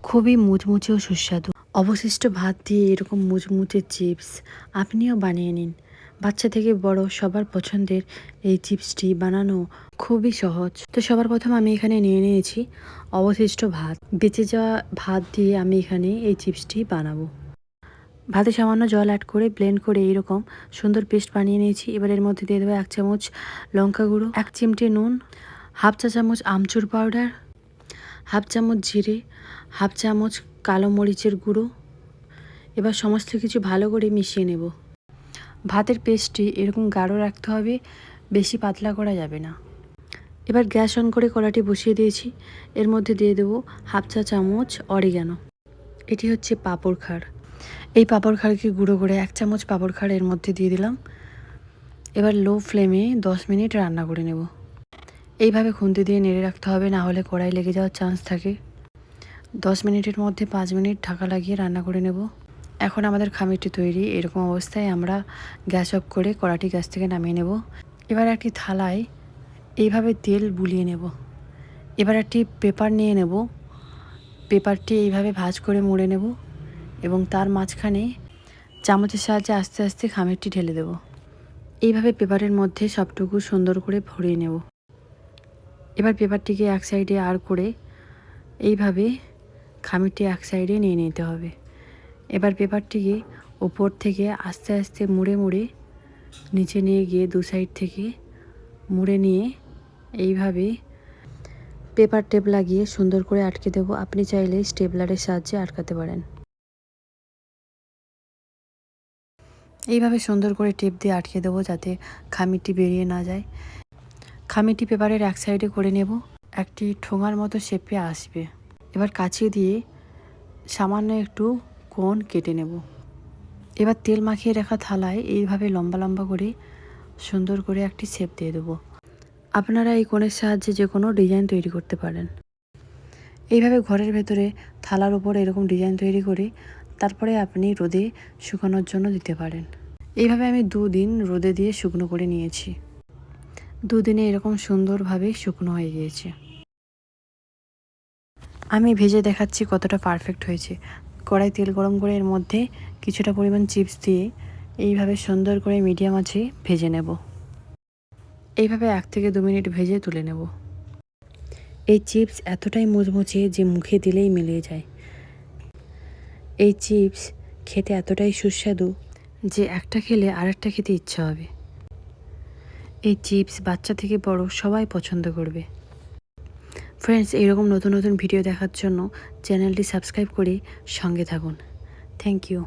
খুবই মুচমুচে ও সুস্বাদু। অবশিষ্ট ভাত দিয়ে এরকম মুচমুচে চিপস আপনিও বানিয়ে নিন। বাচ্চা থেকে বড় সবার পছন্দের এই চিপসটি বানানো খুবই সহজ। তো সবার প্রথম আমি এখানে নিয়ে নিয়েছি অবশিষ্ট ভাত। বেঁচে যাওয়া ভাত দিয়ে আমি এখানে এই চিপসটি বানাবো। ভাতে সামান্য জল অ্যাড করে ব্লেন্ড করে এইরকম সুন্দর পেস্ট বানিয়ে নিয়েছি। এবার এর মধ্যে দিয়ে দেবো 1 চামচ লঙ্কা গুঁড়ো, 1 চিমটে নুন, হাফ চা চামচ আমচুর পাউডার, হাফ চামচ জিরে, হাফ চামচ কালো মরিচের গুঁড়ো। এবার সমস্ত কিছু ভালো করে মিশিয়ে নেব। ভাতের পেস্টটি এরকম গাঢ় রাখতে হবে, বেশি পাতলা করা যাবে না। এবার গ্যাস অন করে কড়াটি বসিয়ে দিয়েছি। এর মধ্যে দিয়ে দেবো হাফ চা চামচ অরিগানো। এটি হচ্ছে পাঁপড় খাড়। এই পাঁপড় খাড়কে গুঁড়ো করে 1 চামচ পাঁপড় খাড় এর মধ্যে দিয়ে দিলাম। এবার লো ফ্লেমে 10 মিনিট রান্না করে নেব। এইভাবে খুন্তি দিয়ে নেড়ে রাখতে হবে, না হলে কড়াই লেগে যাওয়ার চান্স থাকে। 10 মিনিটের মধ্যে 5 মিনিট ঢাকা লাগিয়ে রান্না করে নেব। এখন আমাদের খামিরটি তৈরি। এরকম অবস্থায় আমরা গ্যাস অফ করে কড়াটি গ্যাস থেকে নামিয়ে নেব। এবার একটি থালায় এইভাবে তেল বুলিয়ে নেব। এবার একটি পেপার নিয়ে নেব। পেপারটি এইভাবে ভাঁজ করে মুড়ে নেব এবং তার মাঝখানে চামচের সাহায্যে আস্তে আস্তে খামিরটি ঢেলে দেব। এইভাবে পেপারের মধ্যে সবটুকু সুন্দর করে ভরিয়ে নেব। এবার পেপারটিকে এক সাইডে আর করে এইভাবে খামিরটি এক সাইডে নিয়ে নিতে হবে। এবার পেপারটিকে ওপর থেকে আস্তে আস্তে মুড়ে মুড়ে নিচে নিয়ে গিয়ে দু সাইড থেকে মুড়ে নিয়ে এইভাবে পেপার টেপ লাগিয়ে সুন্দর করে আটকে দেব। আপনি চাইলে স্টেপলারের সাহায্যে আটকাতে পারেন। এইভাবে সুন্দর করে টেপ দিয়ে আটকে দেবো যাতে খামিরটি বেরিয়ে না যায়। খামিরটি পেপারের এক সাইডে করে নেব, একটি ঠোঙার মতো শেপে আসবে। এবার কাঁচি দিয়ে সামান্য একটু কোণ কেটে নেব। এবার তেল মাখিয়ে রাখা থালায় এইভাবে লম্বা লম্বা করে সুন্দর করে একটি শেপ দিয়ে দেবো। আপনারা এই কোণের সাহায্যে যে কোনো ডিজাইন তৈরি করতে পারেন। এইভাবে ঘরের ভেতরে থালার উপর এরকম ডিজাইন তৈরি করে তারপরে আপনি রোদে শুকানোর জন্য দিতে পারেন। এইভাবে আমি 2 দিন রোদে দিয়ে শুকনো করে নিয়েছি। 2 দিনে এরকম সুন্দরভাবে শুকনো হয়ে গিয়েছে। আমি ভেজে দেখাচ্ছি কতটা পারফেক্ট হয়েছে। কড়াই তেল গরম করে এর মধ্যে কিছুটা পরিমাণ চিপস দিয়ে এইভাবে সুন্দর করে মিডিয়াম আঁচে ভেজে নেব। এইভাবে 1 থেকে 2 মিনিট ভেজে তুলে নেব। এই চিপস এতটাই মুচমুচে যে মুখে দিলেই মিলিয়ে যায়। এই চিপস খেতে এতটাই সুস্বাদু যে একটা খেলে আরেকটা খেতে ইচ্ছা হবে। এই চিপস বাচ্চা থেকে বড় সবাই পছন্দ করবে। ফ্রেন্ডস, এইরকম নতুন নতুন ভিডিও দেখার জন্য চ্যানেলটি সাবস্ক্রাইব করে সঙ্গে থাকুন। Thank you.